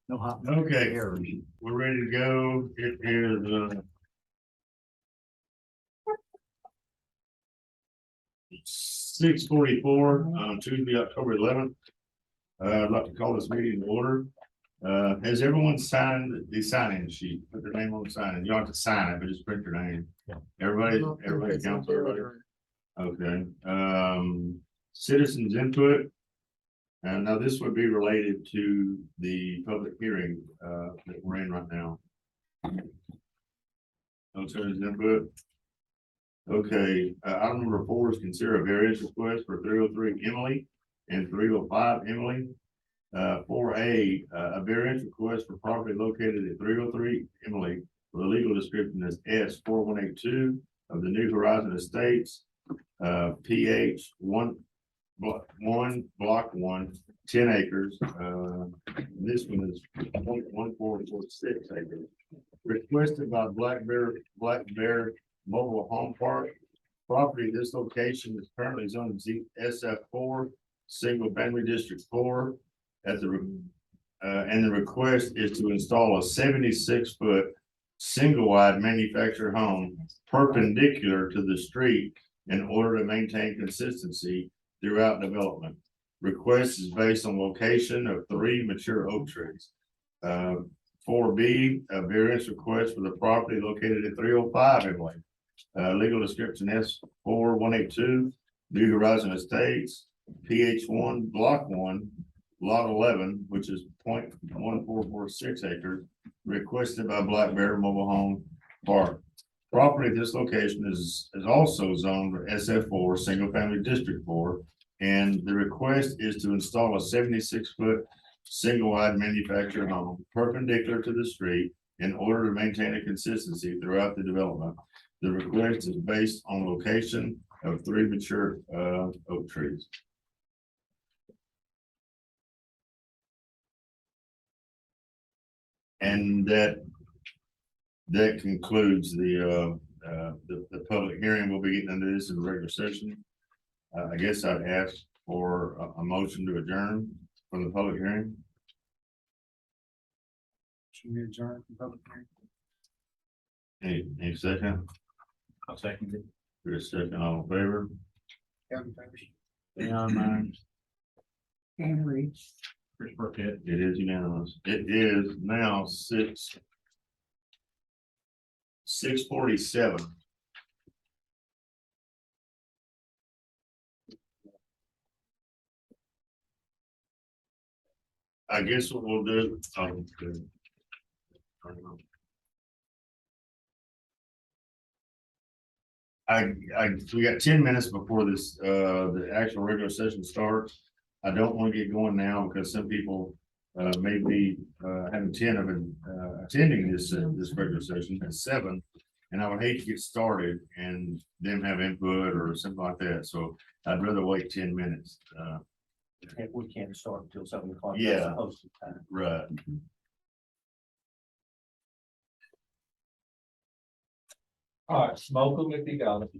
No hot. Okay, Errors. we're ready to go. It is 6:44 on Tuesday, October 11th. I'd like to call this meeting to order. Has everyone signed the sign-in sheet? Put their name on the sign-in. You don't have to sign it, but just print your name. Everybody counts everybody. Okay, citizens input. And now this would be related to the public hearing that we're in right now. No citizens input. Okay, item number 4 is consider a variance request for 303 Emily and 305 Emily. 4A, a variance request for property located at 303 Emily with a legal description as S4182 of the New Horizon Estates, PH 1 block 1, 10 acres. This one is 0.1446 acres. Requested by Black Bear Mobile Home Park. Property, this location is currently zoned SF4, single family district 4. And the request is to install a 76-foot single wide manufactured home perpendicular to the street in order to maintain consistency throughout development. Request is based on location of 3 mature oak trees. 4B, a variance request for the property located at 305 Emily. Legal description S4182, New Horizon Estates, PH1 block 1, lot 11, which is 0.1446 acres, requested by Black Bear Mobile Home Park. Property at this location is also zoned for SF4, single family district 4, and the request is to install a 76-foot single wide manufactured home perpendicular to the street in order to maintain a consistency throughout the development. The request is based on location of 3 mature oak trees. And that concludes the public hearing. We'll be getting into this in the regular session. I guess I'd ask for a motion to adjourn from the public hearing. Should we adjourn the public hearing? Any second? I'll second it. For a second, all in favor? Kevin Pepper. Beyond mine. And Reach. Chris Burkett. It is unanimous. It is now 6:47. I guess what we'll do. We got 10 minutes before this the actual regular session starts. I don't want to get going now because some people may be have intent of attending this regular session at 7, and I would hate to get started and them have input or something like that. So I'd rather wait 10 minutes. If we can't start until 7 o'clock. Yeah. That's the posted time. Right. All right, smoke them if you got them.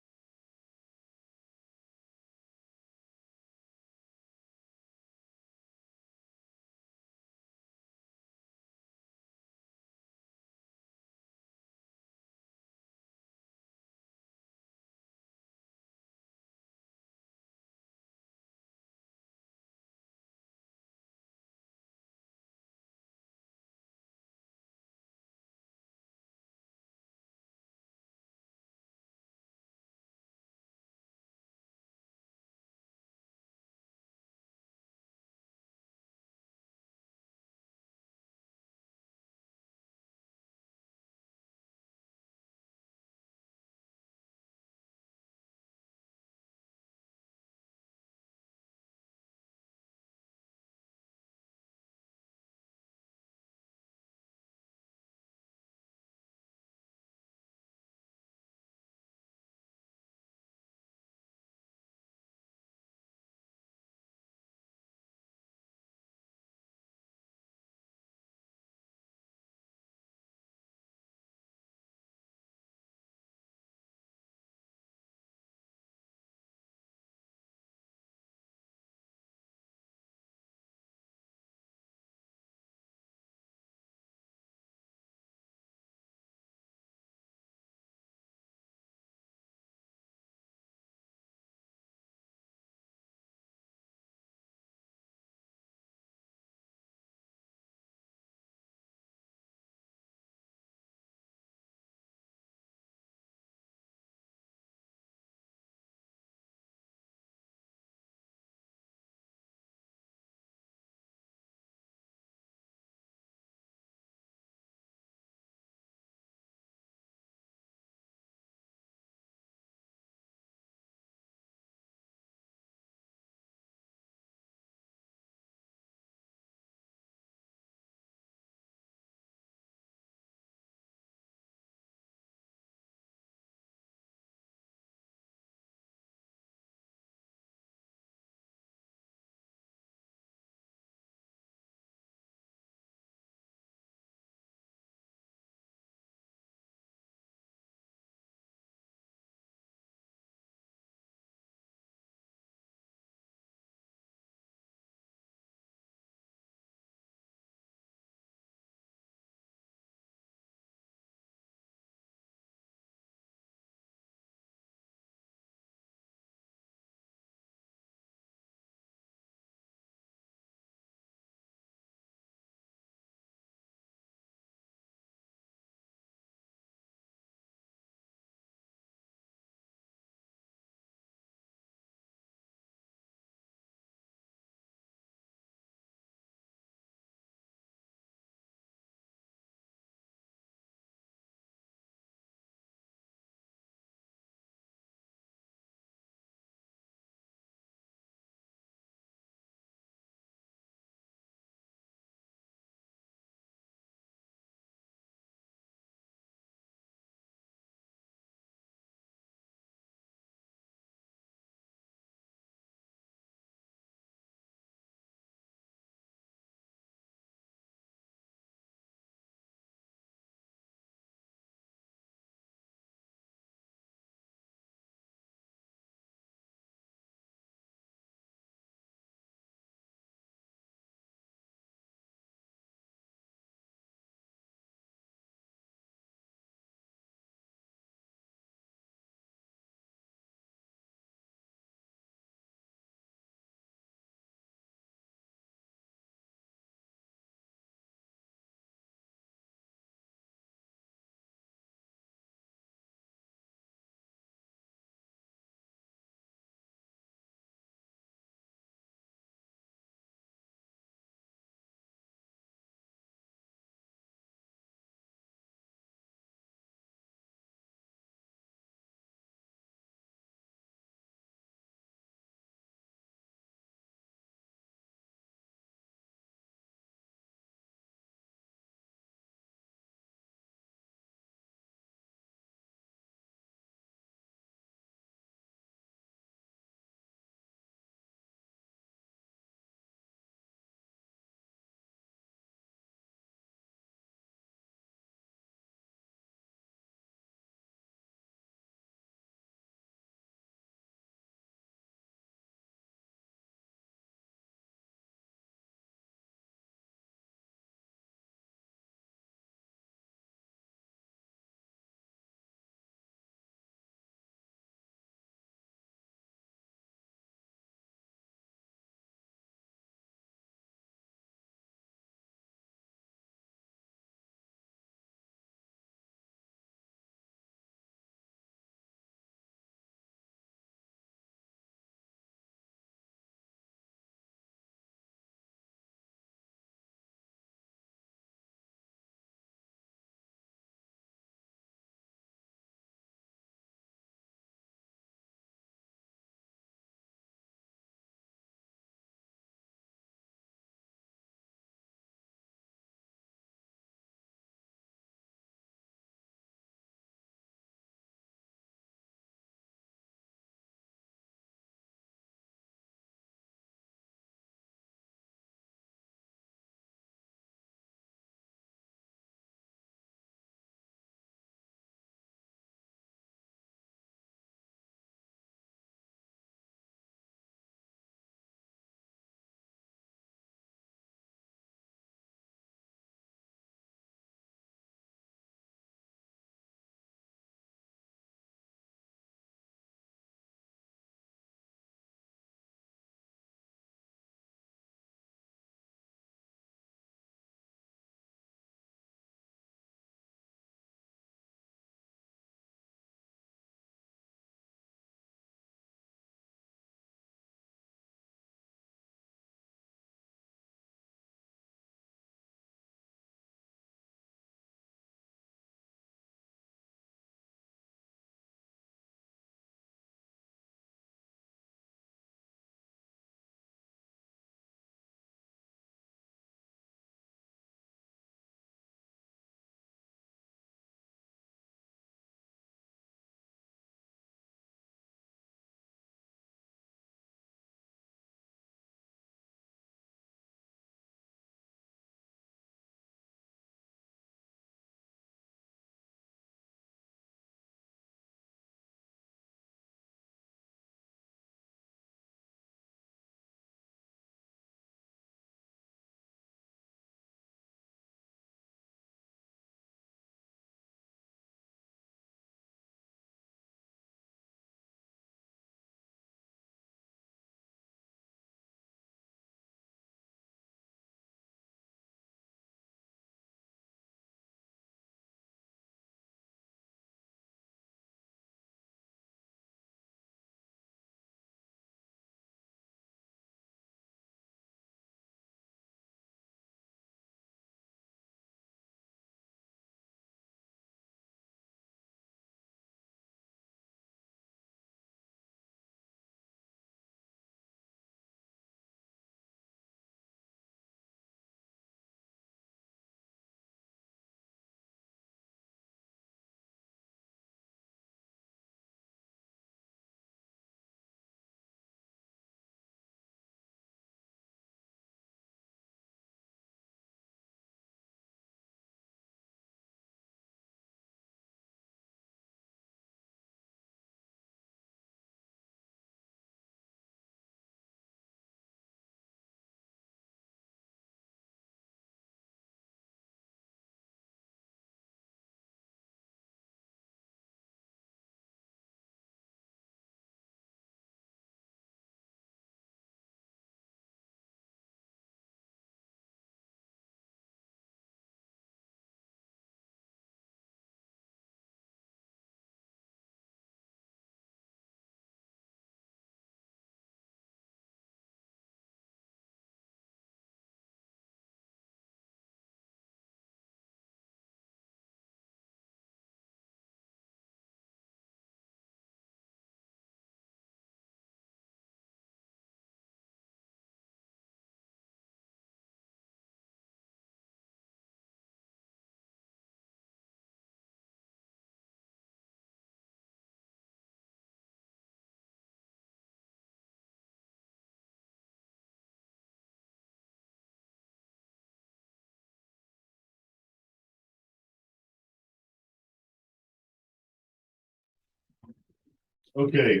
Okay,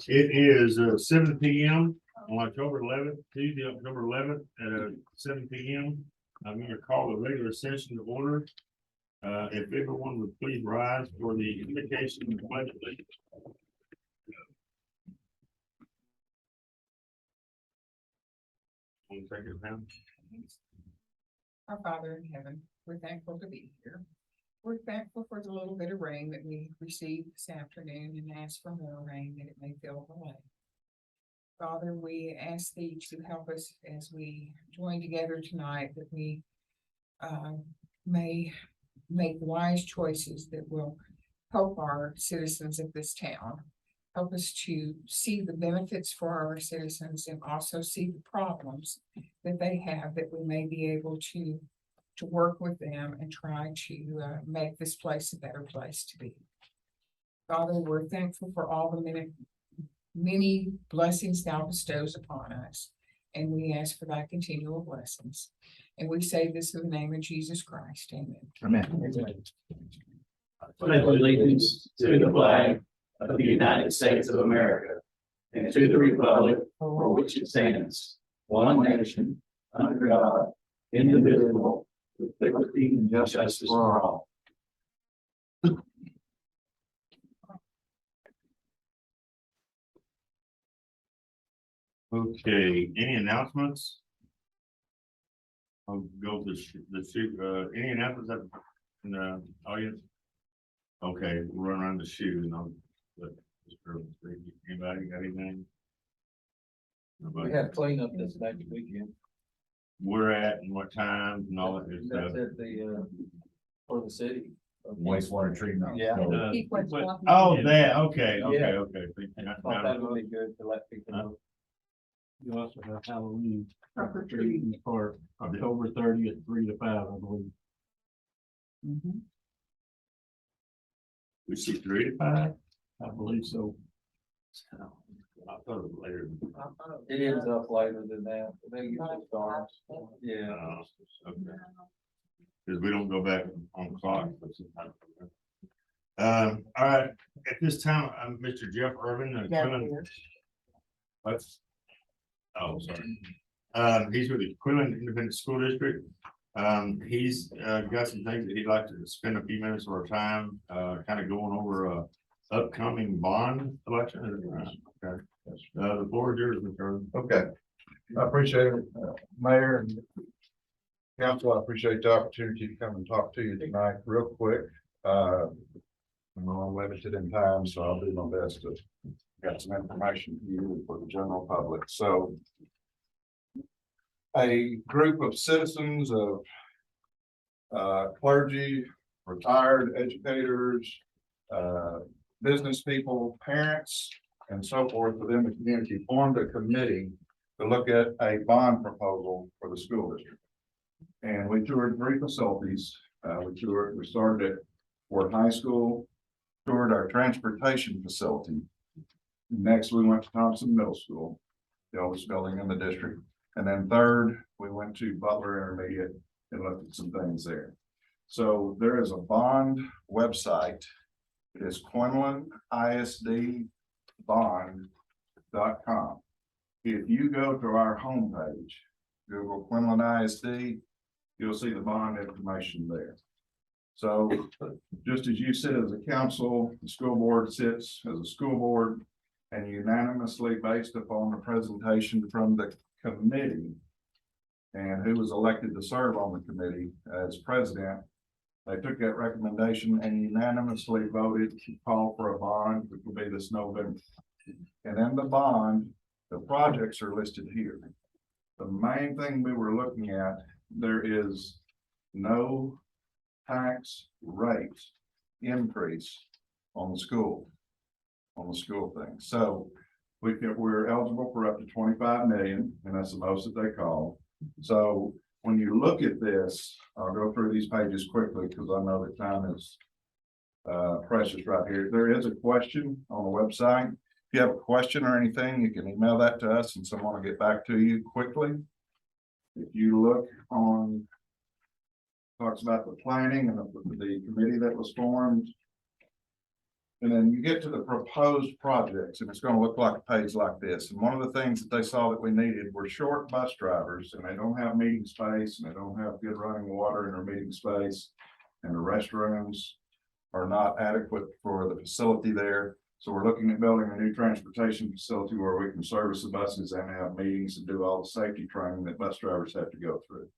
it is 7 p.m. on October 11th, Tuesday, October 11th at 7 p.m. I'm going to call the regular session to order. If everyone would please rise for the invocation of the pledge of allegiance. One second, ma'am. Our Father in heaven, we're thankful to be here. We're thankful for the little bit of rain that we received this afternoon and ask for more rain that it may fill the lake. Father, we ask thee to help us as we join together tonight, that we may make wise choices that will help our citizens of this town. Help us to see the benefits for our citizens and also see the problems that they have, that we may be able to work with them and try to make this place a better place to be. Father, we're thankful for all the many blessings thou bestows upon us, and we ask for thy continual blessings. And we say this in the name of Jesus Christ. Amen. Amen. Pledge allegiance to the flag of the United States of America and to the republic for which it stands, one nation, under God, indivisible, with liberty and justice for all. Okay, any announcements? I'll go to any announcements in the audience? Okay, we'll run around the shoe and I'll let this girl speak. Anybody got anything? Nobody? We have cleanup this next weekend. Where at and what times and all that good stuff. That's at the, for the city. Wastewater treatment. Yeah. Keep what's But- walking. Oh, that, okay, Yeah. okay. I thought that would be good to let people know. You also have Halloween Proper treatment. for October 30th, 3 to 5, I believe. Mhm. We see 3 to 5? I believe so. I thought it was later. It ends up later than that. They usually start. Yeah. Okay. Because we don't go back on clock. But sometimes. All right, at this time, I'm Mr. Jeff Irvin. What's? Oh, sorry. He's with the Quinlan Independent School District. He's got some things that he'd like to spend a few minutes of our time, kind of going over upcoming bond election. Okay. The floor is yours, Mr. Irvin. Okay, I appreciate it, Mayor and Council. I appreciate the opportunity to come and talk to you tonight real quick. I'm on limited in time, so I'll do my best to get some information for you for the general public. So a group of citizens of clergy, retired educators, business people, parents, and so forth within the community formed a committee to look at a bond proposal for the school district. And we toured 3 facilities. We started at Fort High School, toured our transportation facility. Next, we went to Thompson Middle School, the oldest building in the district. And then third, we went to Butler Intermediate and looked at some things there. So there is a bond website. It is QuinlanISDBond.com. If you go to our homepage, Google Quinlan ISD, you'll see the bond information there. So just as you sit as a council, the school board sits as a school board, and unanimously based upon the presentation from the committee and who was elected to serve on the committee as president, they took that recommendation and unanimously voted to call for a bond, which will be this November. And in the bond, the projects are listed here. The main thing we were looking at, there is no tax rate increase on the school thing. So we're eligible for up to 25 million, and that's the most that they call. So when you look at this, I'll go through these pages quickly because I know that time is precious right here. There is a question on the website. If you have a question or anything, you can email that to us and someone will get back to you quickly. If you look on, talks about the planning and the committee that was formed. And then you get to the proposed projects, and it's gonna look like a page like this. And one of the things that they saw that we needed were short bus drivers, and they don't have meeting space, and they don't have good running water in their meeting space. And the restrooms are not adequate for the facility there. So we're looking at building a new transportation facility where we can service the buses and have meetings and do all the safety training that bus drivers have to go through.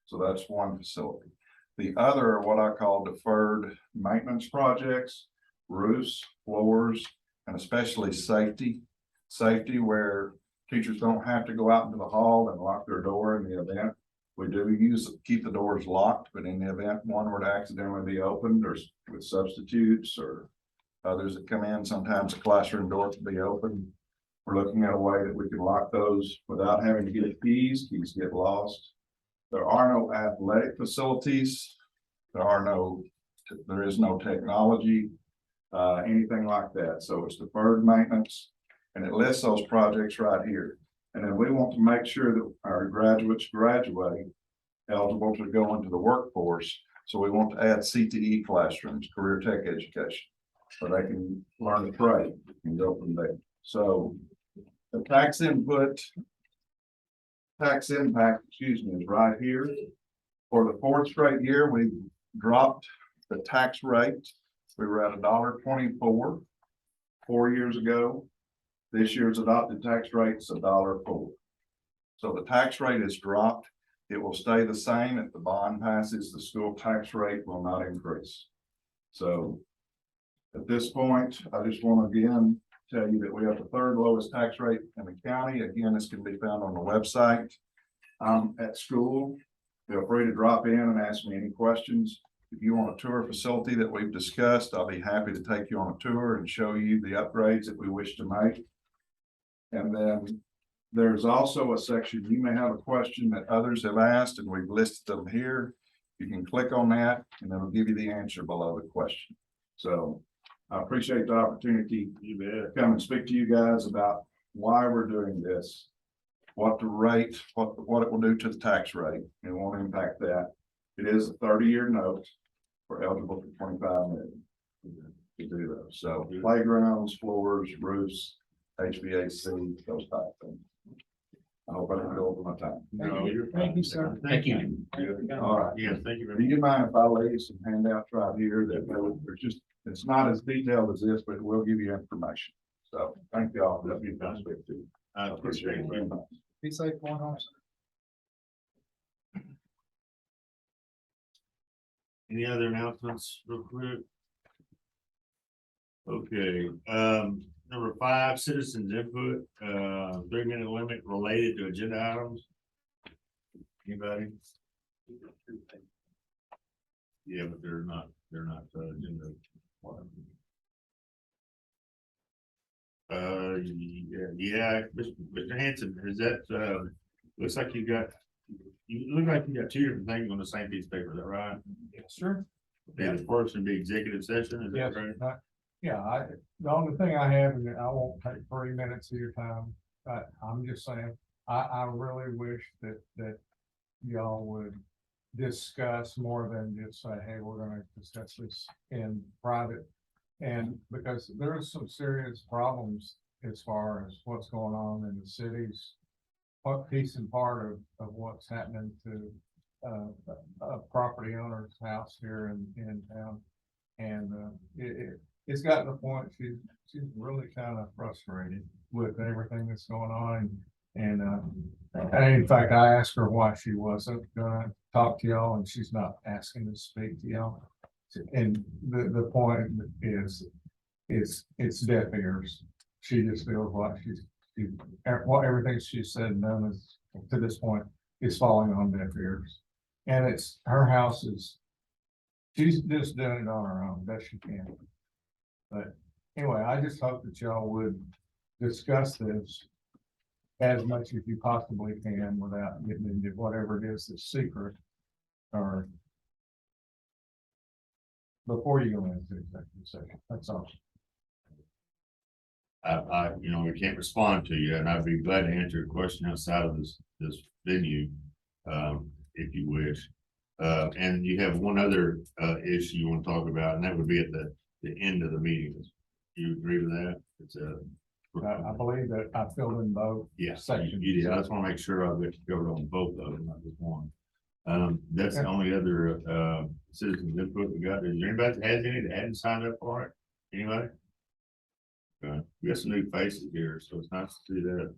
So that's one facility. The other are what I call deferred maintenance projects. Roofs, floors, and especially safety. Safety where teachers don't have to go out into the hall and lock their door in the event. We do keep the doors locked, but in the event one were to accidentally be opened or with substitutes or others that come in, sometimes a classroom door can be open. We're looking at a way that we can lock those without having to get keys. Keys get lost. There are no athletic facilities. There is no technology. Anything like that. So it's deferred maintenance, and it lists those projects right here. And then we want to make sure that our graduates graduate eligible to go into the workforce. So we want to add CTE classrooms, career tech education, so they can learn to trade and go from there. So the tax impact, is right here. For the 4th straight year, we dropped the tax rate. We were at $1.24 4 years ago. This year's adopted tax rate is $1.04. So the tax rate is dropped. It will stay the same. If the bond passes, the school tax rate will not increase. So at this point, I just want to again tell you that we have the 3rd lowest tax rate in the county. Again, this can be found on the website. At school, feel free to drop in and ask me any questions. If you want a tour facility that we've discussed, I'll be happy to take you on a tour and show you the upgrades that we wish to make. And then there's also a section, you may have a question that others have asked and we've listed them here. You can click on that and it'll give you the answer below the question. So I appreciate the opportunity to come and speak to you guys about why we're doing this, what the rate, what it will do to the tax rate, and it won't impact that. It is a 30-year note. We're eligible for $25 million to do those. So playgrounds, floors, roofs, HVAC, those type of things. I hope I didn't go over my time. No, you're fine. Thank you, sir. Thank you. All right. Yes, thank you very Do much. you mind if I leave some handouts right here that there's just, it's not as detailed as this, but it will give you information. So thank you all for letting me speak to you. I appreciate it very much. Be safe going home. Any other announcements real quick? Okay, number 5, citizens input, 3-minute limit related to agenda items. Anybody? Yeah, but they're not agenda. Yeah, Mr. Hanson, is that, looks like you got 2 different things on the same piece of paper, is that right? Sure. Yeah, the first would be executive session, is Yes, that right? the only thing I have, and I won't take 3 minutes of your time, but I'm just saying, I really wish that y'all would discuss more than just say, hey, we're gonna discuss this in private. And because there are some serious problems as far as what's going on in the cities, what piece and part of what's happening to a property owner's house here in town. And it's gotten to the point she's really kind of frustrated with everything that's going on. And in fact, I asked her why she wasn't gonna talk to y'all, and she's not asking to speak to y'all. And the point is, it's deaf ears. She just feels like everything she's said and done is, to this point, is falling on deaf ears. And it's her house she's just doing it on her own, best she can. But anyway, I just hope that y'all would discuss this as much as you possibly can without getting into whatever it is that's secret, or before you go into executive session. That's all. We can't respond to you, and I'd be glad to answer a question outside of this venue, if you wish. And you have one other issue you want to talk about, and that would be at the end of the meeting. You agree with that? It's a. I believe that I filled in both. Yeah, sections. you did. I just wanna make sure I've got you covered on both of them, not just one. That's the only other, citizens input we got. Is there anybody that has any that hadn't signed up for it? Anybody? We got some new faces here, so it's nice to see that.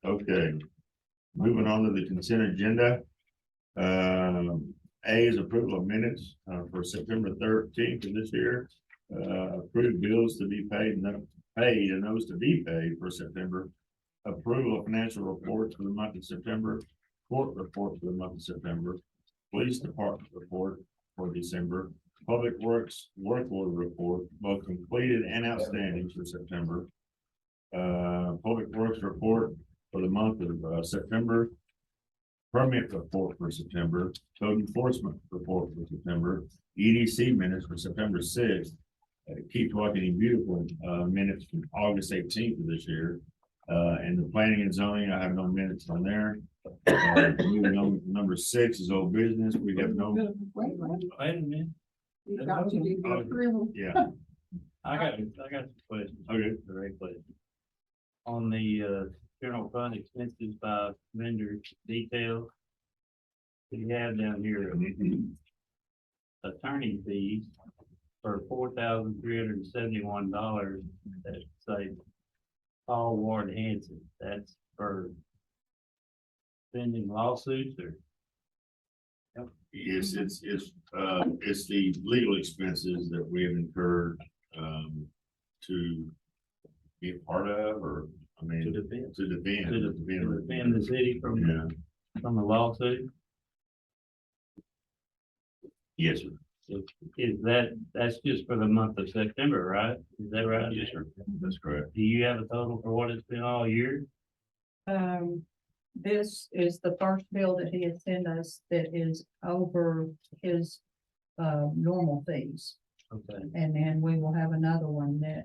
Okay. Moving on to the consent agenda. A is approval of minutes, for September 13th of this year. Approved bills to be paid and those to be paid for September. Approval of financial reports for the month of September, court report for the month of September, police department report for December, public works work order report, both completed and outstanding for September. Public works report for the month of September. Permit report for September, code enforcement report for September, EDC minutes for September 6th. Keep Walking Beautiful, minutes from August 18th of this year. And the planning and zoning, I have no minutes on there. Moving on, number 6 is old business. We have no, Wait, Wait a minute, we've got to do the approval. yeah, I got some questions. okay. The right place. On the general fund expenses by vendor details. We have down here attorney fees for $4,371 that say Paul Ward Hanson. That's for pending lawsuits or? Yes, it's the legal expenses that we have incurred, to be a part of, or, I mean, To defend. to defend. To defend the city from, Yeah, from the lawsuit? yes, sir. Is that's just for the month of September, right? Is that right? Yes, sir. That's correct. Do you have a total for what it's been all year? This is the first bill that he has sent us that is over his, normal fees. Okay, And then we will have another one that,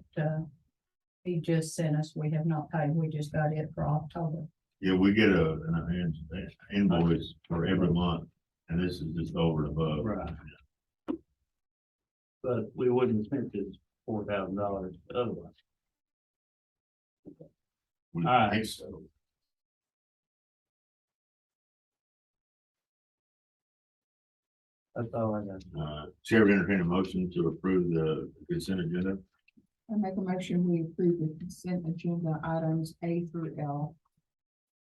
he just sent us. We have not paid. We just got it for October. Yeah, we get an invoice for every month, and this is just over and above. right. But we wouldn't spend this $4,000 otherwise. We All right. think so. That's all I got. Chair, entertain a motion to approve the consent agenda. I make a motion, we approve the consent agenda items A through L.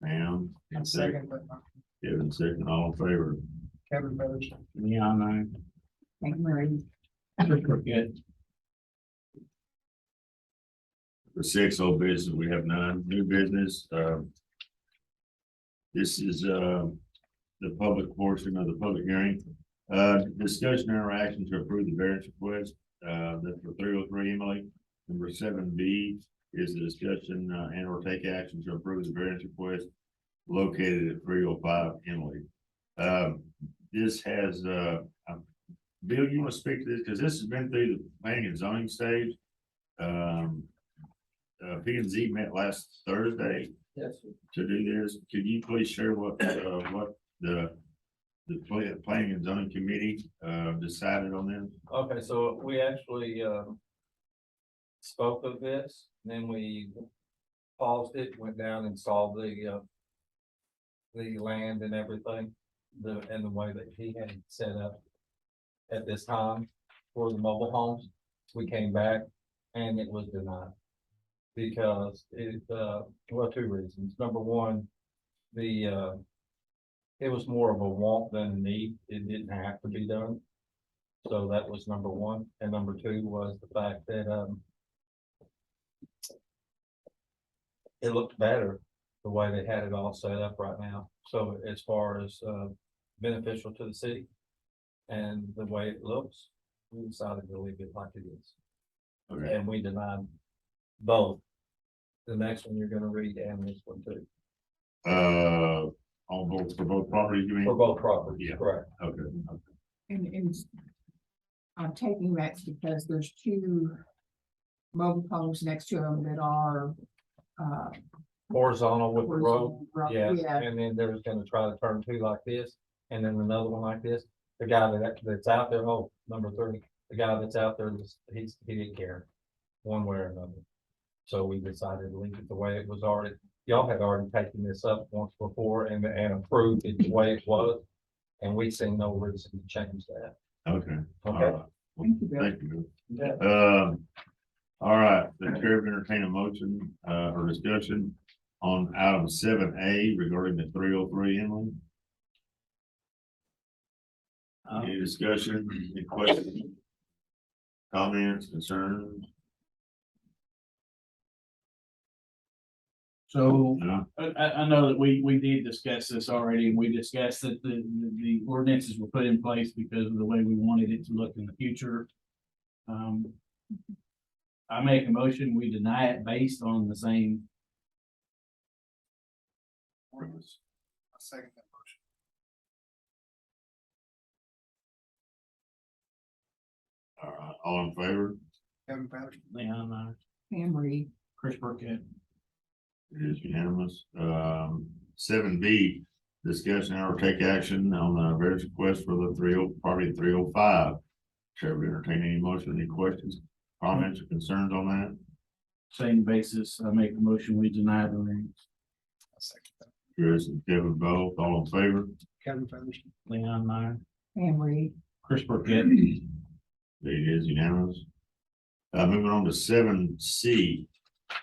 Ma'am. And second, Kevin, second, all in favor. Kevin votes. Yeah, I know. Thank you, Mary. Good. For 6, old business, we have none. New business, this is, the public portion of the public hearing. Discussion and interaction to approve the variance request, that's for 303 Emily. Number 7B is the discussion, and or take action to approve the variance request located at 305 Emily. This has, Bill, you want to speak to this? Because this has been through the planning and zoning stage. P and Z met last Thursday Yes, to do this. Could you please share what the planning and zoning committee, decided on this? okay, so we actually, spoke of this, and then we paused it, went down and saw the land and everything, and the way that he had it set up at this time for the mobile homes. We came back and it was denied because it, well, 2 reasons. Number one, it was more of a want than a need. It didn't have to be done. So that was number one. And number 2 was the fact that, it looked better the way they had it all set up right now. So as far as, beneficial to the city and the way it looks, we decided to leave it like it is. Okay, And we denied both. The next one you're gonna read and this one too, on both, for both properties, you mean? for both properties, Yeah. correct? Okay, And I'm taking that because there's 2 mobile homes next to them that are, Horizontal with the road, yeah, Yeah, and then there was gonna try to turn 2 like this, and then another one like this. The guy that's out there, oh, number 3, the guy that's out there, he didn't care. one way or another. So we decided to leave it the way it was already, y'all had already taken this up once before and approved it the way it was. And we seen no reason to change that. Okay. All Okay. right. Thank you, Bill. Thank you. Yeah. All right, the chair will entertain a motion, or discussion on item 7A regarding the 303 Emily. Any discussion, any questions? Comments, concerns? So No? I know that we did discuss this already, and we discussed that the ordinances were put in place because of the way we wanted it to look in the future. I make a motion, we deny it based on the same. Second that motion. All right, all in favor? Kevin Patterson. Leon, Pam Reed. Chris Burkett. It is unanimous. 7B, discussion or take action on the various requests for the property 305. Chair will entertain any motion, any questions, comments, or concerns on that? Same basis, I make a motion, we deny the variance. Second that. Chris and Kevin both, all in favor? Kevin Patterson. Leon, Pam Reed. Chris Burkett. It is unanimous. Moving on to 7C,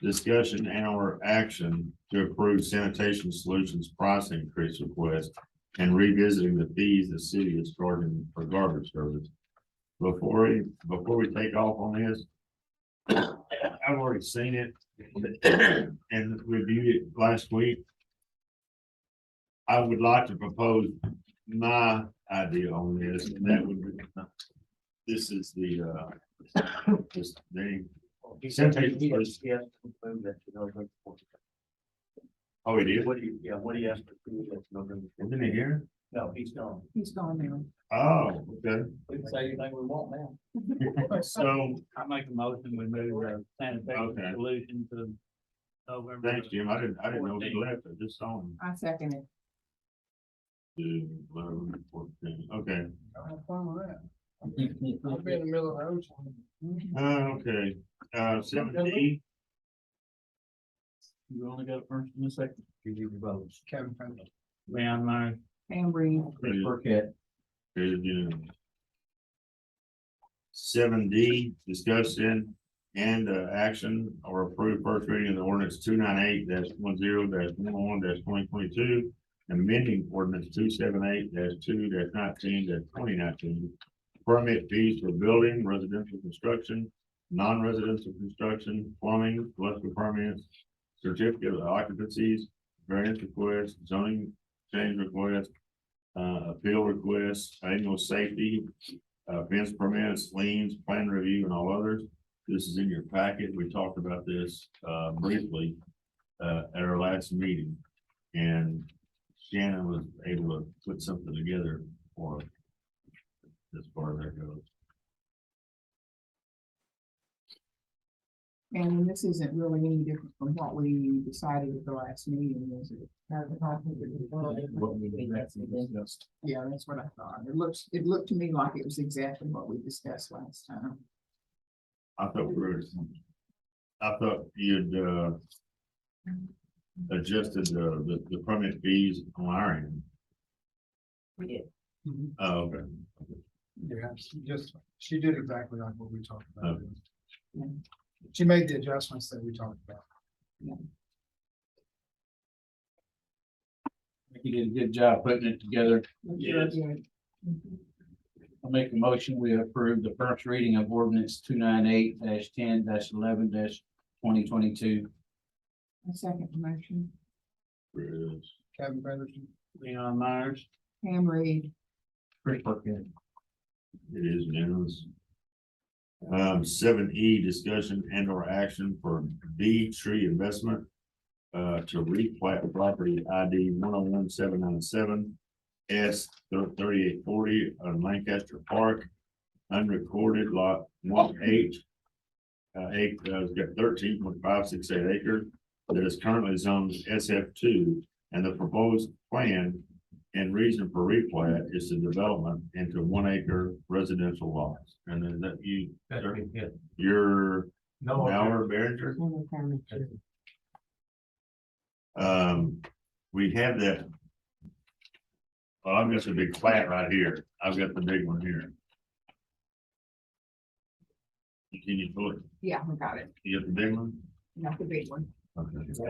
discussion and or action to approve sanitation solutions price increase request and revisiting the fees the city is charging for garbage service. Before we take off on this, I've already seen it and reviewed it last week. I would like to propose my idea on this, and that would be, this is the, this name. Oh, he did? What do you ask? Isn't he here? No, he's gone. He's gone now. Oh, okay. We can say anything we want now. So, I make a motion, we move the sanitation Okay. solution to November. thanks, Jim. I didn't know he left. I just saw him. I second it. 11, 14. Okay. Have fun with that. I'll be in the middle of the ocean. Okay, 7D, You only got a first and a second. You need to vote. Kevin Patterson. Leon, Pam Reed. Chris Burkett. 7D, discussion and action or approve first reading of the ordinance 298-10-11-2022, amending ordinance 278-2-19-2019. Permit fees for building, residential construction, non-residential construction, plumbing, electrical permits, certificate of occupancies, variance requests, zoning change requests, appeal requests, annual safety, fence permits, liens, plan review, and all others. This is in your packet. We talked about this briefly at our last meeting, and Shannon was able to put something together for us as far as that goes. And this isn't really any different from what we decided at the last meeting, is it? What we discussed. Yeah, that's what I thought. It looked to me like it was exactly what we discussed last time. I thought you'd adjusted the permit fees on our end. We did. Oh, okay. Yeah, she did exactly like what we talked about. Okay. Yeah. She made the adjustments that we talked about. You did a good job putting it together. Yes. I'll make a motion, we approve the first reading of ordinance 298-10-11-2022. A second motion. Chris. Kevin Patterson. Leon Myers, Pam Reed. Chris Burkett. It is unanimous. 7E, discussion and or action for B tree investment to replat property ID 101797 S 3840 on Lancaster Park, unrecorded lot 1H. It's got 13.568 acres that is currently zoned SF2, and the proposed plan and reason for replat is the development into 1 acre residential lots. And then that you, No, Mauer, Behringer. We have that. Well, I've got a big plat right here. I've got the big one here. Can you pull it? Yeah, we got it. You got the big one? Not the big one. Okay. So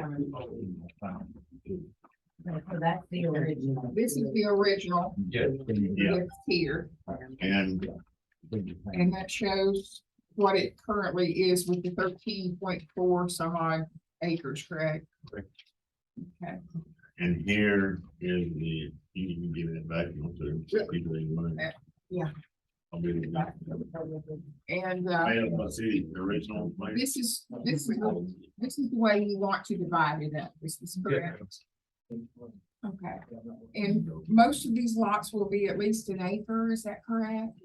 that's the original. This is the original. Yeah. It's here, And and that shows what it currently is with the 13.4 some odd acres, correct? Okay, And here is the, you can give it back. You want to. Yeah. I'll be the. and, I have my city, the original. plan. this is the way you want to divide it up. This is correct. Okay, and most of these lots will be at least an acre, is that correct?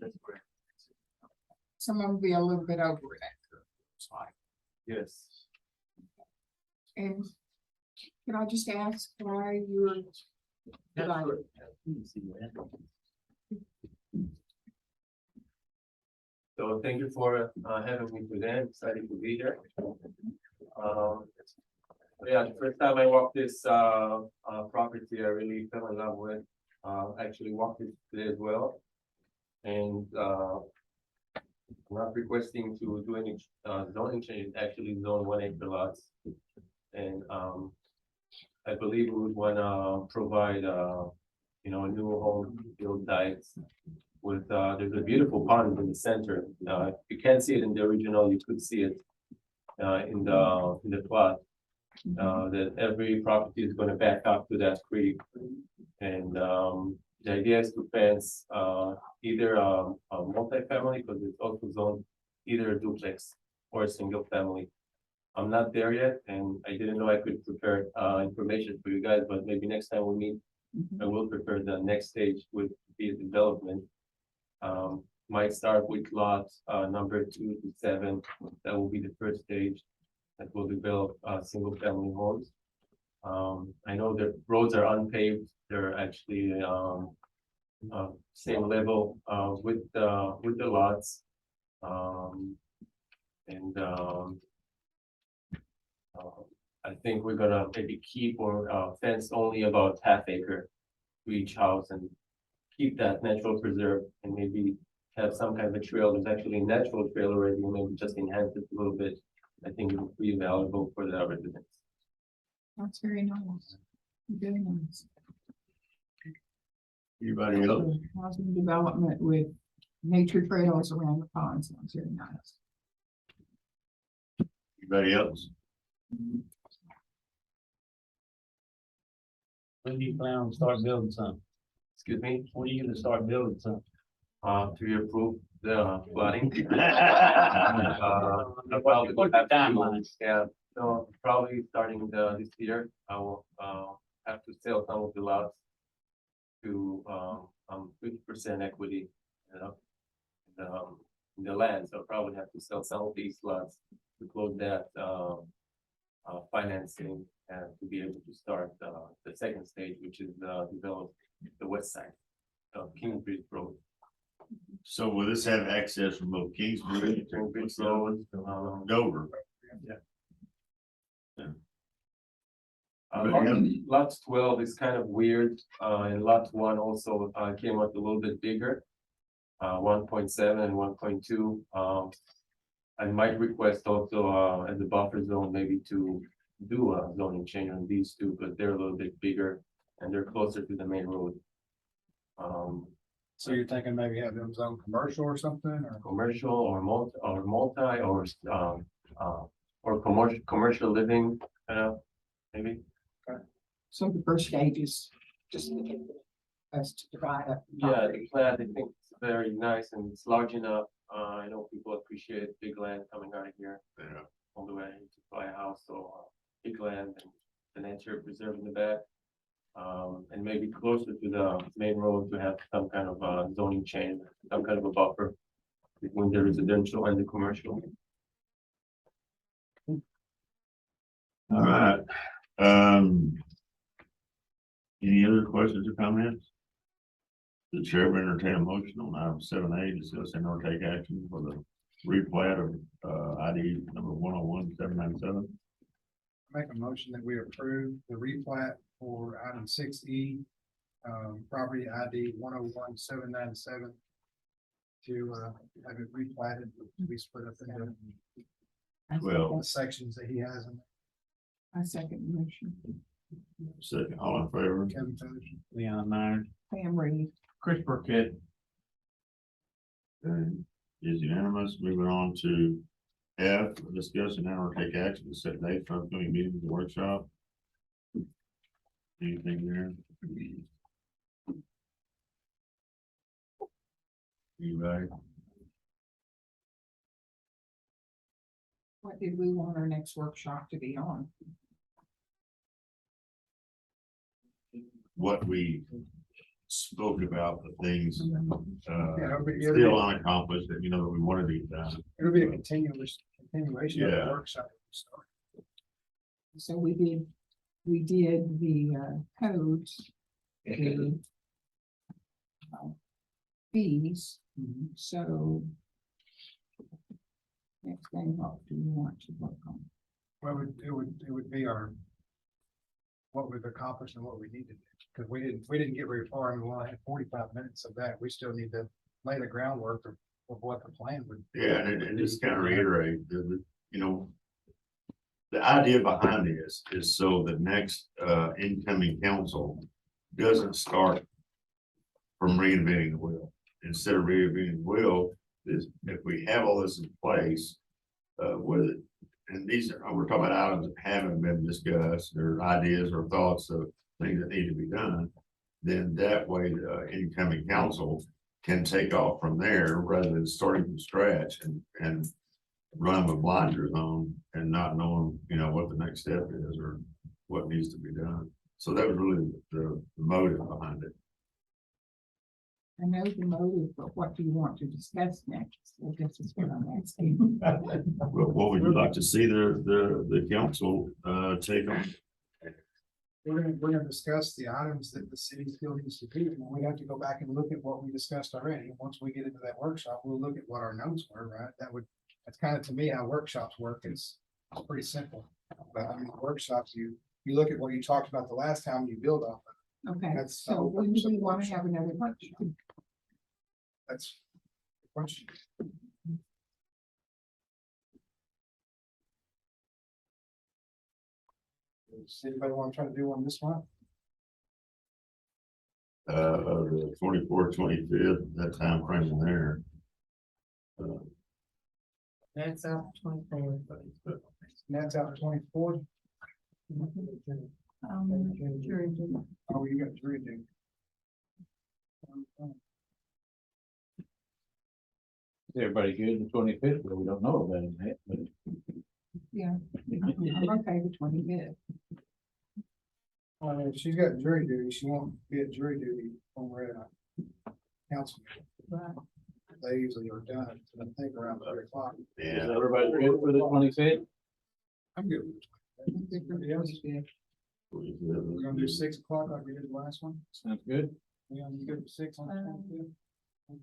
Some of them will be a little bit over an acre. Looks like. Yes. And can I just ask why you're? So thank you for having me today. I'm excited to be here. Yeah, the first time I walked this property, I really fell in love with. Actually walked it today as well. And I'm not requesting to do any zoning change, actually zone 1 acre lots. And I believe we would wanna provide you know, a new home build sites with there's a beautiful pond in the center. You can't see it in the original, you could see it in the plot. That every property is gonna back up to that creek. And the idea is to fence either a multi-family, because it's also zoned either a duplex or a single family. I'm not there yet, and I didn't know I could prepare information for you guys, but maybe next time we meet, I will prepare the next stage with the development. Might start with lot number 2 to 7. That will be the first stage that will develop single family homes. I know the roads are unpaved. They're actually same level with the lots. I think we're gonna maybe keep or fence only about half acre to each house and keep that natural preserve, and maybe have some kind of a trail. There's actually a natural trail already, and maybe just enhance it a little bit. I think it would be valuable for the residents. That's very nice. Very nice. Anybody else? Housing development with nature trails around the pond sounds very nice. Anybody else? When do you plan on start building something? Excuse me, When are you gonna start building something? to approve the flooding. What's the timeline? Yeah, so probably starting this year, I will have to sell some of the lots to 50% equity, you know, in the land. So probably have to sell some of these lots to close that financing and to be able to start the second stage, which is develop the west side of Kingsbridge Road. So will this have access from both Kingsbury and Kingsbridge Road, Dover? Lot 12 is kind of weird, and lot 1 also came out a little bit bigger. 1.7 and 1.2. I might request also as a buffer zone, maybe to do a zoning change on these two, but they're a little bit bigger and they're closer to the main road. So you're thinking maybe have them zone commercial or something, or? Commercial or commercial living, maybe. So the first stage is just us to divide up. the Yeah, property. the plat, I think it's very nice and it's large enough. I know people appreciate big land coming out of here Yeah. all the way to buy a house, so big land and the nature preserved in the back. And maybe closer to the main road to have some kind of zoning change, some kind of a buffer between the residential and the commercial. All right. Any other questions or comments? The chair will entertain a motion on item 7A, discuss and or take action for the replat of, ID number 101797. Make a motion that we approve the replat for item 6E. Property ID 101797. To, have it replatted, to be split up into Well, the sections that he has in I second the motion. second, all in favor? Kevin Feathers. Leon Meyer, Pam Reed. Chris Burkett. Okay, is unanimous. Moving on to F, discuss and or take action to set date for upcoming meetings and workshop. Anything there? Anybody? What did we want our next workshop to be on? What we spoke about, the things, Yeah, still unaccomplished that, you know, that we wanted to get done. It'll be a continuation of the Yeah. workshop. So we did the codes. The fees, so. Next thing, what do you want to work on? Well, it would be our. What we've accomplished and what we need to do, because we didn't get very far, and we only had 45 minutes of that. We still need to lay the groundwork of what the plan would. Yeah, and just kind of reiterate, you know, the idea behind this is so the next incoming council doesn't start from reinventing the wheel. Instead of reinventing the wheel, is if we have all this in place, with it, and these are, we're talking about items that haven't been discussed, or ideas or thoughts of things that need to be done, then that way the incoming council can take off from there rather than starting from scratch and run with blinders on and not knowing, you know, what the next step is or what needs to be done. So that was really the motive behind it. I know the motive, but what do you want to discuss next? I guess is what I'm asking. Well, what would you like to see the council take on? We're gonna discuss the items that the city still needs to do, and we have to go back and look at what we discussed already. Once we get into that workshop, we'll look at what our notes were, right? That's kind of to me how workshops work. It's pretty simple. But I mean, workshops, you look at what you talked about the last time, you build off of it. Okay, That's so when do we want to have another workshop? That's the question. Does anybody want to try to do one this month? The 24th, 25th, that time frame in there. That's up 24. That's out the 24th. Jury duty. Oh, you got jury duty. Everybody good the 25th, but we don't know about it yet, but. Yeah, I'm okay with 25th. If she's got jury duty, she won't be at jury duty when we're at a council. Right. They usually are done, I think around 3 o'clock. Is Yeah, everybody good for the 25th? I'm good. Everybody else? We're gonna do 6 o'clock like we did the last one. Sounds good. We gonna do 6 on the 25th?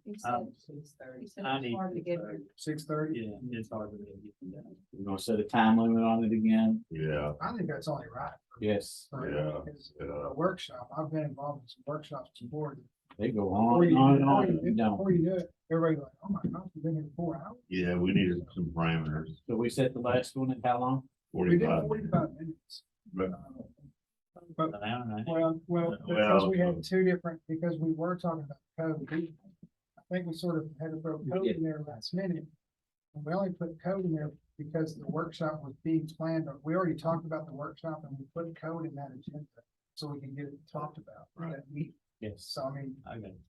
He said 6:30. He said it's hard to get there. 6:30? Yeah, it's hard to get that. We're gonna set a time limit on it again. yeah, I think that's only right. Yes, Yeah. It's a workshop, I've been involved in some workshops before. they go Before on you and on and before on. you- You don't. Before you do it, everybody's like, oh my gosh, we've been here 4 hours. yeah, we needed some parameters, So we set the last one at how long? We did 45. 45 minutes. But- But, An hour and a half. well, because we had two different, because we were talking about code. I think we sort of had to throw code in there last minute. And we only put code in there because the workshop was being planned, but we already talked about the workshop and we put code in that agenda. So we can get it talked about. Right. That week. Yes. So I mean, I got it.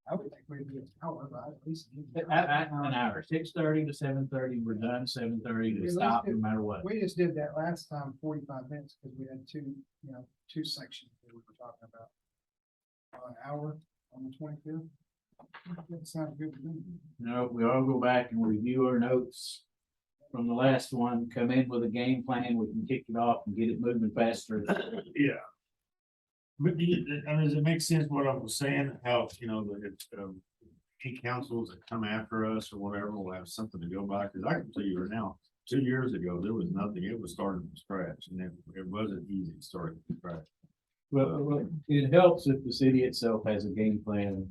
I would think we'd be an hour, but at least. An hour, 6:30 to 7:30, we're done, 7:30 to stop no matter what. We just did that last time, 45 minutes, because we had two sections that we were talking about. An hour on the 25th. That sounds good to me. No, we all go back and review our notes from the last one, come in with a game plan, we can kick it off and get it moving faster. yeah. But does it make sense what I was saying, how, you know, that any councils that come after us or whatever will have something to go by, because I can tell you right now, 2 years ago, there was nothing, it was starting from scratch, and it wasn't easy starting from scratch. Well, it helps if the city itself has a game plan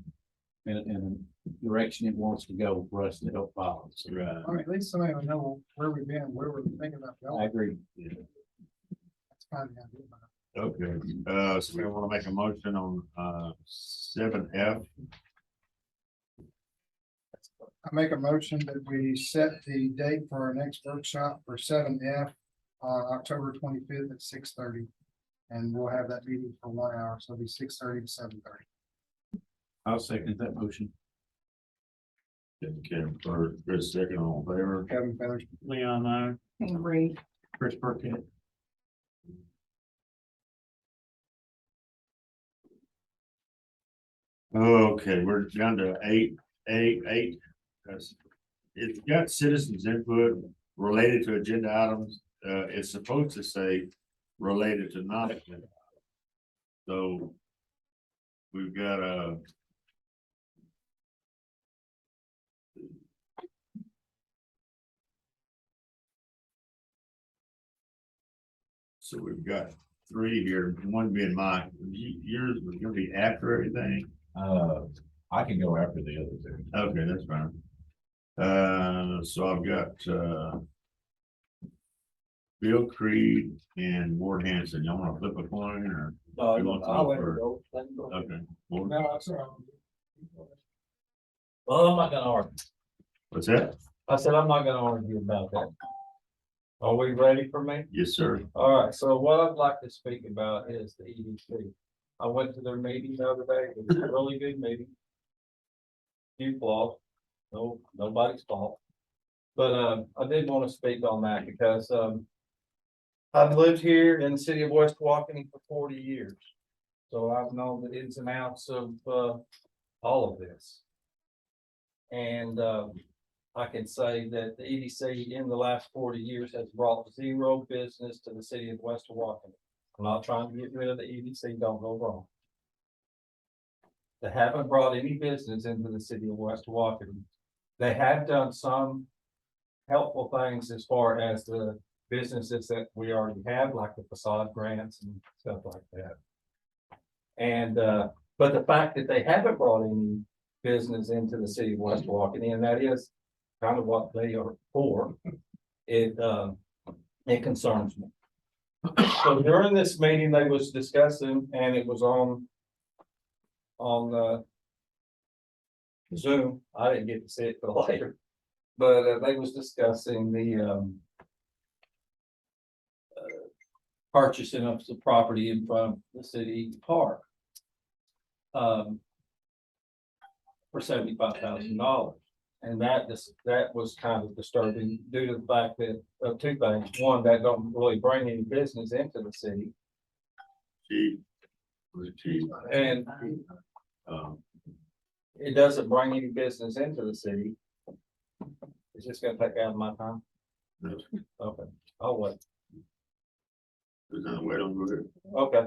and a direction it wants to go for us to help follow. So Right. I mean, at least somebody would know where we've been, where we're thinking about I going. agree. That's kind of the idea. Okay, so we want to make a motion on, 7F. I make a motion that we set the date for our next workshop for 7F on October 25th at 6:30. And we'll have that meeting for 1 hour, so it'll be 6:30 to 7:30. I'll second that motion. Kevin first, Chris second, all in favor. Kevin Feathers. Leon, I. And Reed. Chris Burkett. Okay, we're down to 8A8. It's got citizens input related to agenda items. It's supposed to say related to non-agenda. So we've got so we've got 3 here, one being mine. Yours was gonna be after everything. I can go after the other two. Okay, that's fine. So I've got Bill Creed and Ward Hanson. Y'all wanna flip a coin or? You want to I'll go let it first? go. Let it go. Okay. Ward- No, that's all right. Well, I'm not gonna argue. What's that? I said, I'm not gonna argue about that. Are we ready for me? Yes, sir. All right, so what I'd like to speak about is the EDC. I went to their meeting the other day. It was a really good meeting. Few flaws, nobody's fault. But I did want to speak on that because I've lived here in the city of West Walkeny for 40 years. So I've known the ins and outs of all of this. And I can say that the EDC in the last 40 years has brought 0 business to the city of West Walkeny. I'm not trying to get rid of the EDC, don't go wrong. They haven't brought any business into the city of West Walkeny. They have done some helpful things as far as the businesses that we already have, like the facade grants and stuff like that. And, but the fact that they haven't brought any business into the city of West Walkeny, and that is kind of what they are for, it concerns me. So during this meeting, they was discussing, and it was on Zoom. I didn't get to see it till later, but they was discussing the purchasing of the property in front of the city park for $75,000. And that was kind of disturbing due to the fact that of 2 things. One, that don't really bring any business into the city. Chief. Was it Chief? And it doesn't bring any business into the city. It's just gonna take out of my time. No, Okay, I'll wait. there's no way on it. Okay.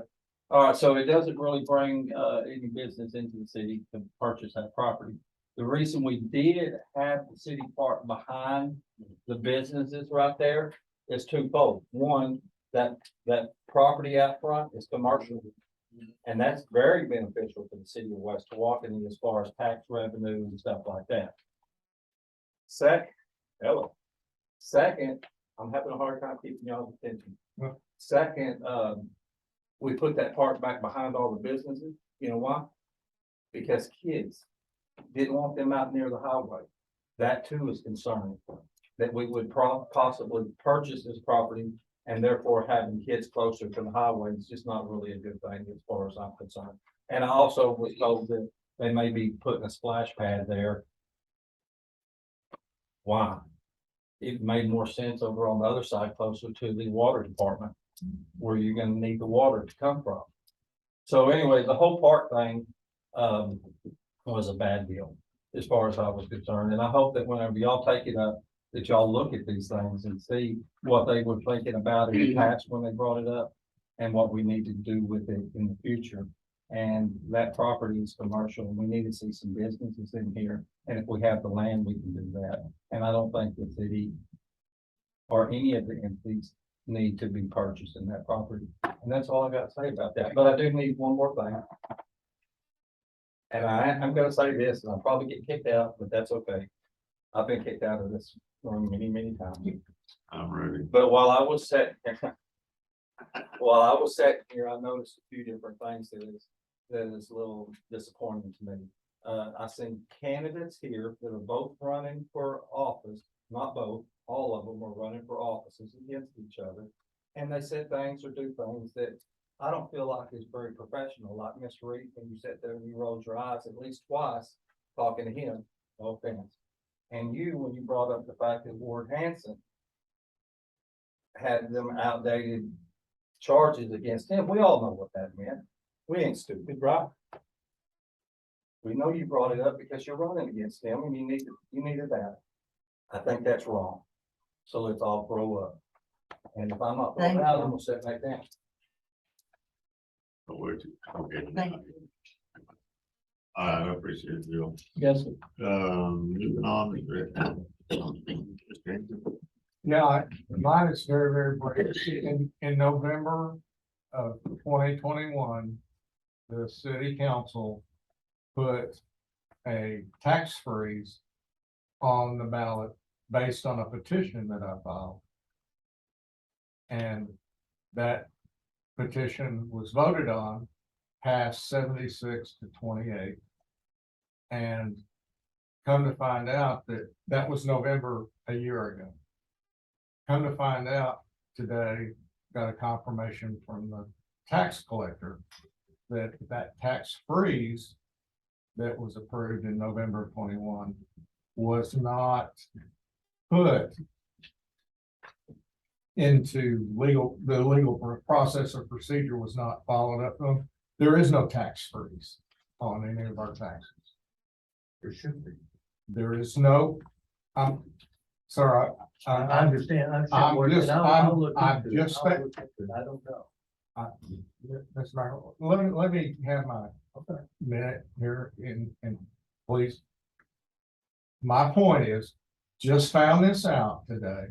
All right, so it doesn't really bring any business into the city to purchase that property. The reason we did have the city park behind the businesses right there is twofold. One, that property out front is commercial. And that's very beneficial to the city of West Walkeny as far as tax revenue and stuff like that. Second, I'm having a hard time keeping y'all's attention. Second, we put that park back behind all the businesses. You know why? Because kids didn't want them out near the highway. That too is concerning, that we would possibly purchase this property and therefore having kids closer to the highway is just not really a good thing as far as I'm concerned. And I also was told that they may be putting a splash pad there. Why? It made more sense over on the other side, closer to the water department, where you're gonna need the water to come from. So anyway, the whole park thing was a bad deal as far as I was concerned. And I hope that whenever y'all take it up, that y'all look at these things and see what they were thinking about in the past when they brought it up and what we need to do with it in the future. And that property is commercial, and we need to see some businesses in here, and if we have the land, we can do that. And I don't think the city or any of the entities need to be purchasing that property. And that's all I got to say about that, but I do need one more thing. And I'm gonna say this, and I'll probably get kicked out, but that's okay. I've been kicked out of this room many, many times. I'm ready. But while I was sitting here, I noticed a few different things that is a little disappointing to me. I seen candidates here that are both running for office, not both, all of them are running for offices against each other. And they said things or do things that I don't feel like is very professional, like Mr. Reed, when you sat there and you rolled your eyes at least twice talking to him, no offense. And you, when you brought up the fact that Ward Hanson had them outdated charges against him, we all know what that meant. We ain't stupid, right? We know you brought it up because you're running against him and you needed that. I think that's wrong. So let's all grow up. And if I'm not throwing out, I'm gonna sit back down. Okay. Thank I appreciate it, Bill. Yes. Moving on. Mr. Hampton. Yeah, mine is very, very brief. In November of 2021, the city council put a tax freeze on the ballot based on a petition that I filed. And that petition was voted on, passed 76-28. And come to find out that that was November a year ago. Come to find out today, got a confirmation from the tax collector that that tax freeze that was approved in November of 21 was not put into the legal process or procedure was not followed up on. There is no tax freeze on any of our taxes. There should be. There is no, sorry, I understand. I'm just, I'm just, I don't know. That's right. Let me have my minute here and please. My point is, just found this out today.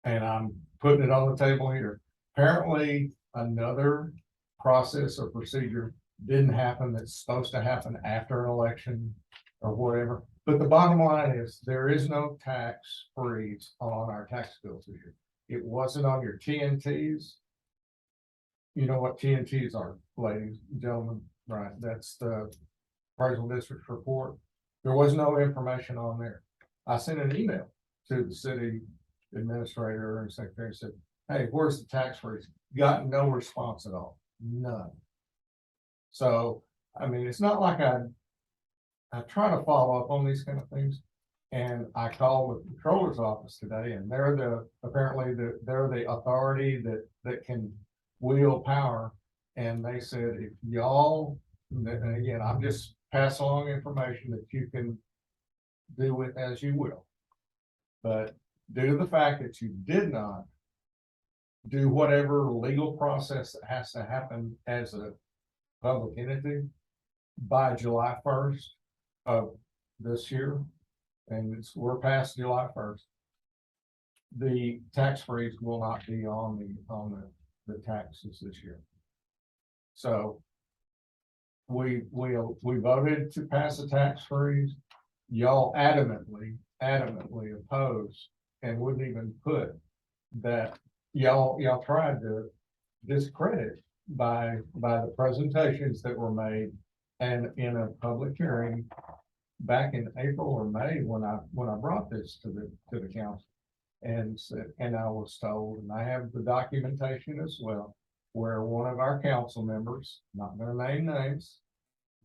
And I'm putting it on the table here. Apparently, another process or procedure didn't happen that's supposed to happen after an election or whatever. But the bottom line is there is no tax freeze on our tax bills this year. It wasn't on your TNTs. You know what TNTs are, ladies and gentlemen, right? That's the appraisal district report. There was no information on there. I sent an email to the city administrator and secretary and said, hey, where's the tax freeze? Got no response at all. None. So, I mean, it's not like I try to follow up on these kind of things. And I called the controller's office today, and they're apparently they're the authority that can wield power. And they said, if y'all, and again, I'm just passing along information that you can do with as you will. But due to the fact that you did not do whatever legal process that has to happen as a public entity by July 1st of this year, and we're past July 1st, the tax freeze will not be on the taxes this year. So we voted to pass a tax freeze. Y'all adamantly opposed and wouldn't even put that. Y'all tried to discredit by the presentations that were made and in a public hearing back in April or May when I brought this to the council and I was told, and I have the documentation as well, where one of our council members, not going to name names,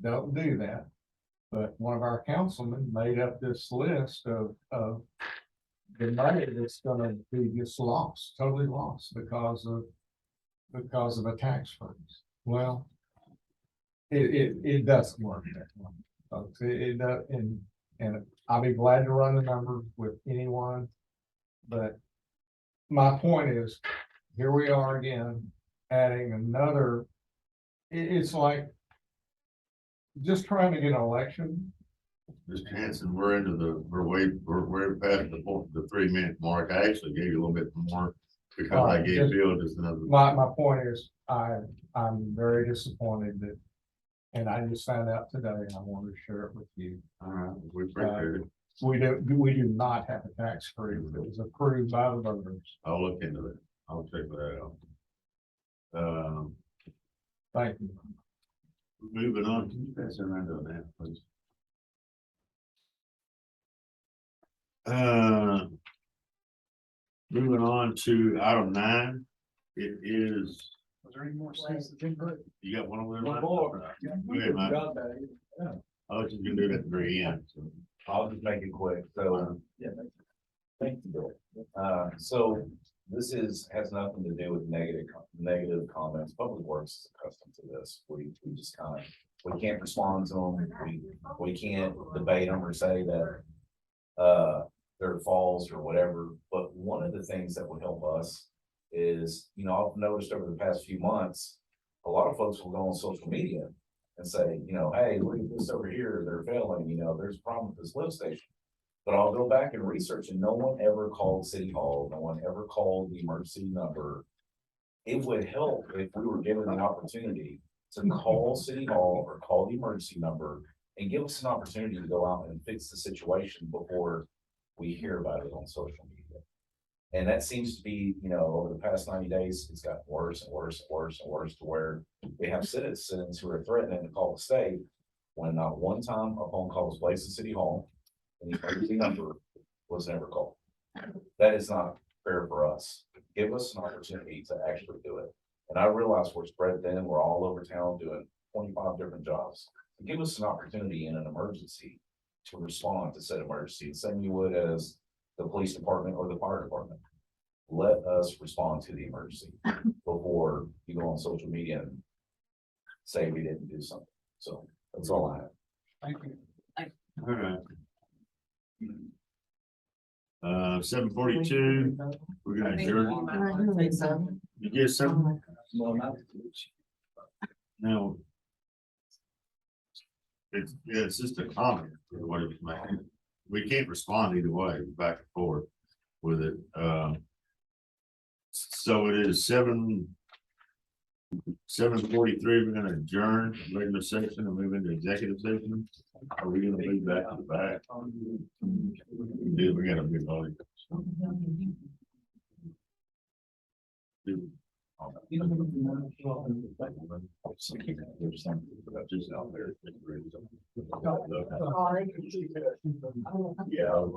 don't do that, but one of our councilmen made up this list of the money that's going to be just lost, totally lost because of a tax freeze. Well, it doesn't work that way, folks. It does, and I'll be glad to run the numbers with anyone. But my point is, here we are again, adding another it's like just trying to get an election. Mr. Hanson, we're past the 3 minute mark. I actually gave you a little bit more because I gave Bill just another. My point is, I'm very disappointed that, and I just found out today, and I wanted to share it with you. All right, we appreciate it. We do not have a tax freeze that was approved by the voters. I'll look into it. I'll check that out. Thank you. Moving on, can you pass that around to that, please? Moving on to item 9, it is, Was there any more citizens input? you got one over there? One Mike? more. Go ahead, Mike. I'll let you do that at the very end. So. I'll just make it quick, so. Yeah. Thank you, Bill. So this has nothing to do with negative comments. Public Works is accustomed to this. We just kind of, we can't respond to them. We can't debate them or say that, they're false or whatever. But one of the things that would help us is, I've noticed over the past few months, a lot of folks will go on social media and say, hey, look at this over here, they're failing, there's a problem with this lift station. But I'll go back and research, and no one ever called City Hall, no one ever called the emergency number. It would help if we were given the opportunity to call City Hall or call the emergency number and give us an opportunity to go out and fix the situation before we hear about it on social media. And that seems to be, over the past 90 days, it's gotten worse and worse and worse and worse to where we have citizens who are threatening to call the state when not one time a phone call was placed at City Hall and the emergency number was never called. That is not fair for us. Give us an opportunity to actually do it. And I realize we're spread thin, we're all over town doing 25 different jobs. Give us an opportunity in an emergency to respond to said emergency, the same you would as the police department or the fire department. Let us respond to the emergency before you go on social media and say we didn't do something. So that's all I have. Thank you. All right. 7:42. We're gonna adjourn. You get something? No. It's just a comment for what it was making. We can't respond either way, back and forth with it. So it is 7:43. We're gonna adjourn regular session and move into executive session. Are we gonna move back to the back? Dude, we gotta be voting. Just out there. Yeah.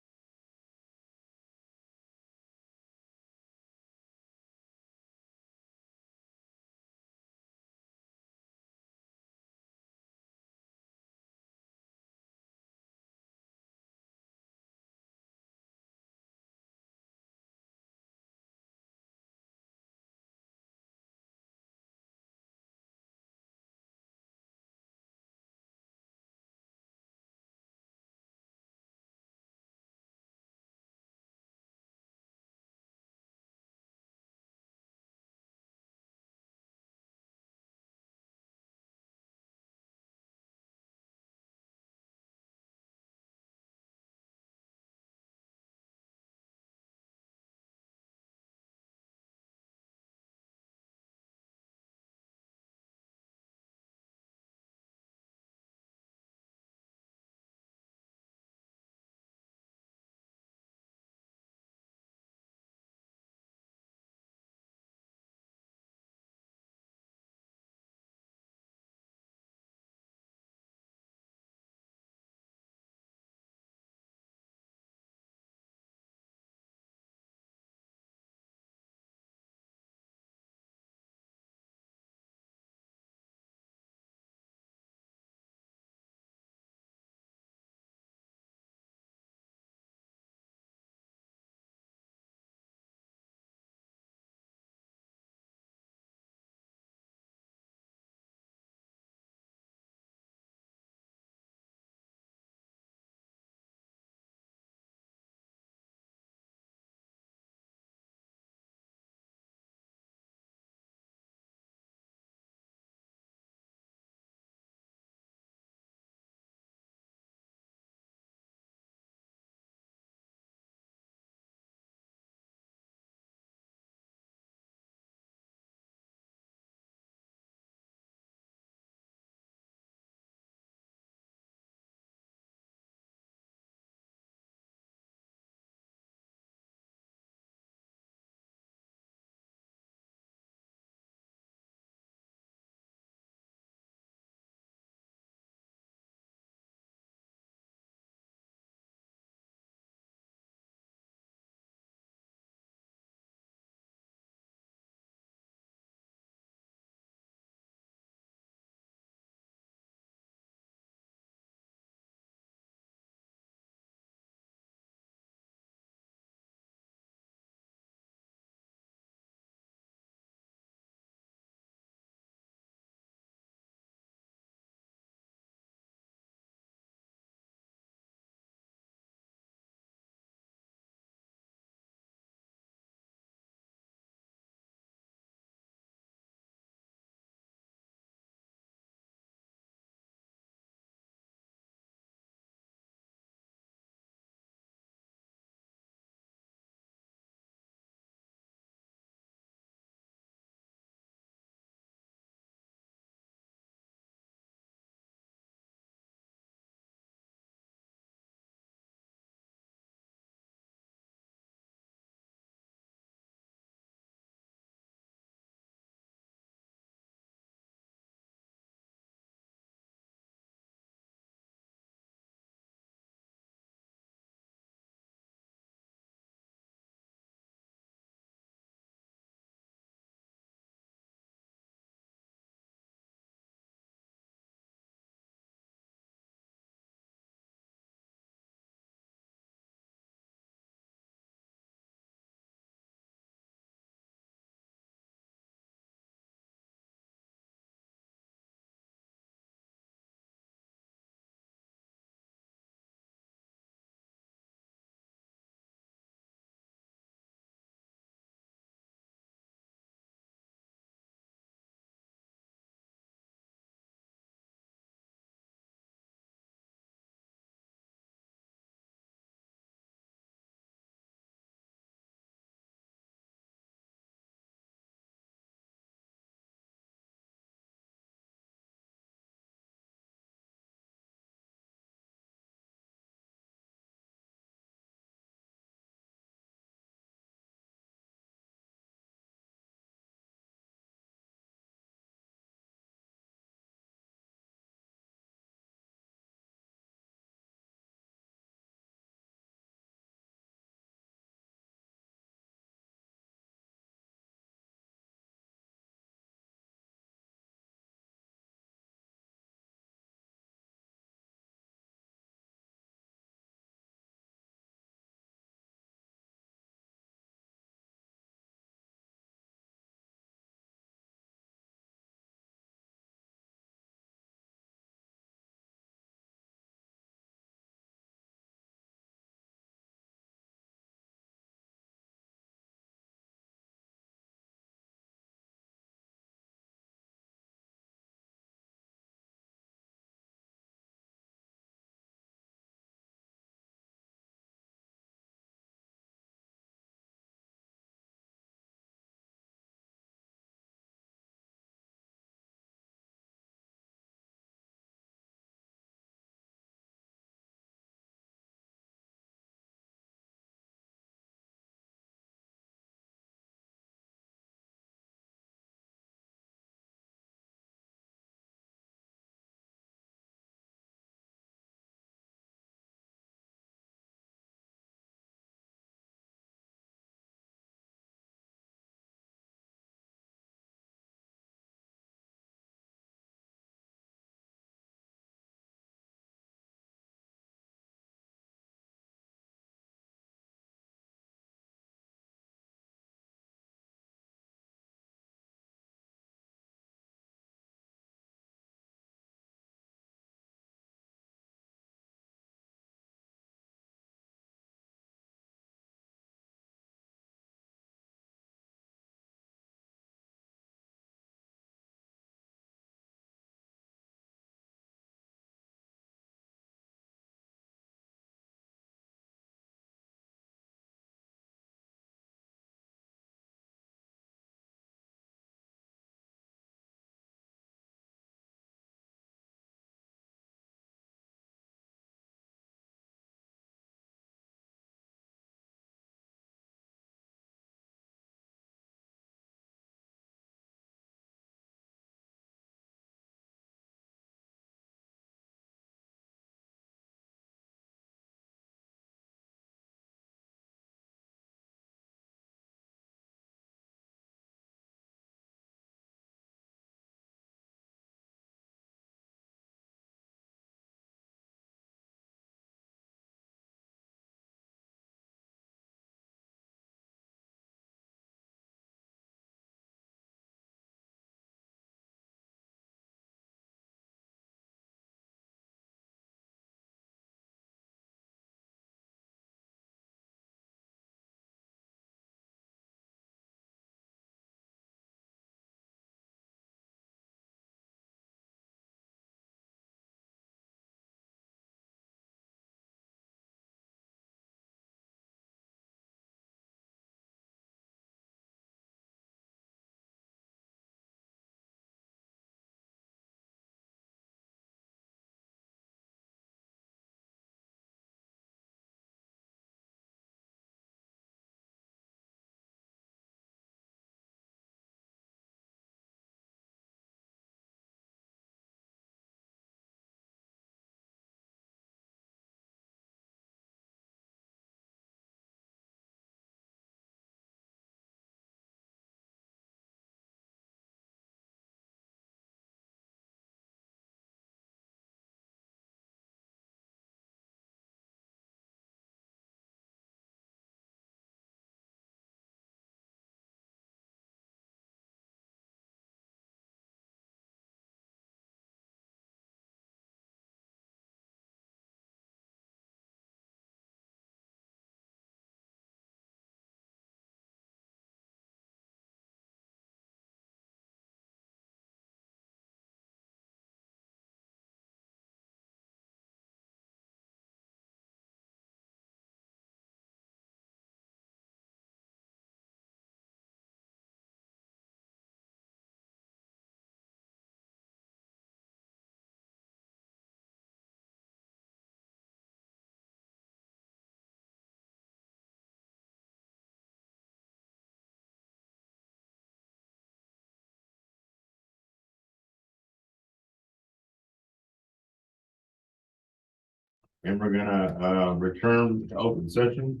And we're gonna, return to open session.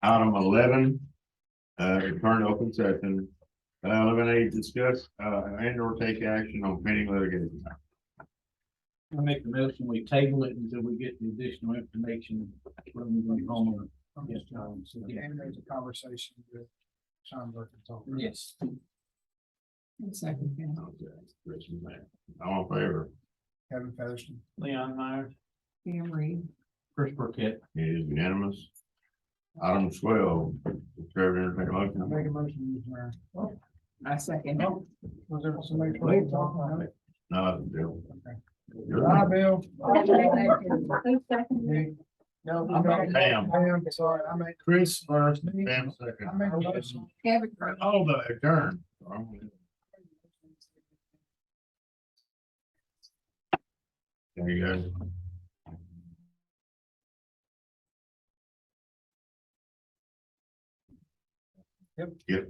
Item 11, return to open session. 11A, discuss, and or take action on pending litigation. I make the motion, we table it until we get the additional information from the homeowner. Yes, And there's a conversation with Schomburg and talk. yes. Second. All in favor? Kevin Featherston. Leon Myers, Pam Reed. Chris Burkett. It is unanimous. Item 12, Chair will entertain a I motion. make a motion to adjourn. I second. Was there somebody? Wait, talk on it. No, Bill. Bye, Bill. No. Pam. Pam, sorry, I made. Chris first, Pam I second. made a motion. Kevin first. Oh, the adjourn. There you go. Yep.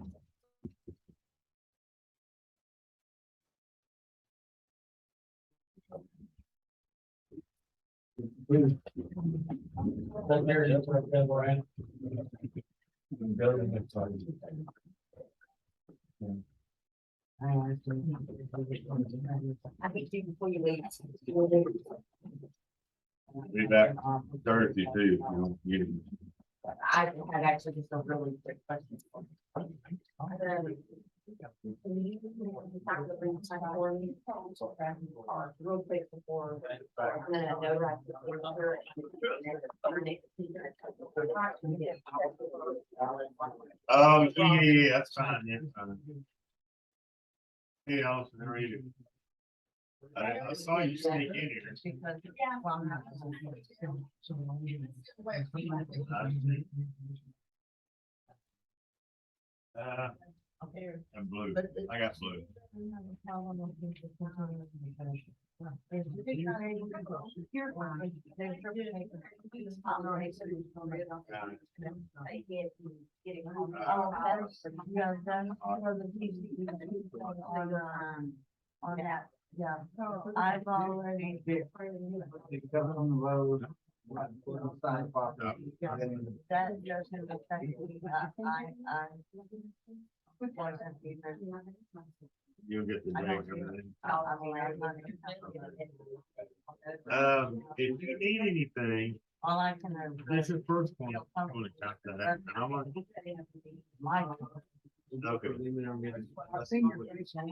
I think you before you leave. Be back Thursday too. You know, you- I had actually just a really quick question. Real quick before. And then I know right. Oh, yeah, that's fine, yeah. Fine. Hey, Allison, how are you? I saw you sneak in here. I'm blue. I got blue. On that, yeah, I've already. Coming on the road. That doesn't affect me, I. Wasn't even. You'll get the I date don't and do everything. I mean, I'm not. If you need anything, All I can. do this is first one. I'm gonna count that out. And I'm gonna, My. okay. I think you're pretty sure.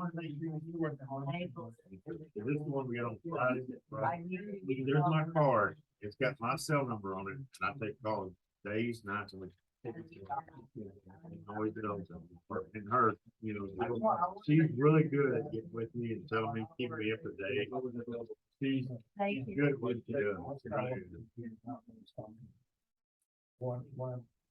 This is one we got on Friday. Right? There's my card. It's got my cell number on it, and I take calls days, nights, and weeks. Always been on something. And her, you know, she's really good at getting with me and telling me, keeping me up to date. She's Thank you. good at what she does. One.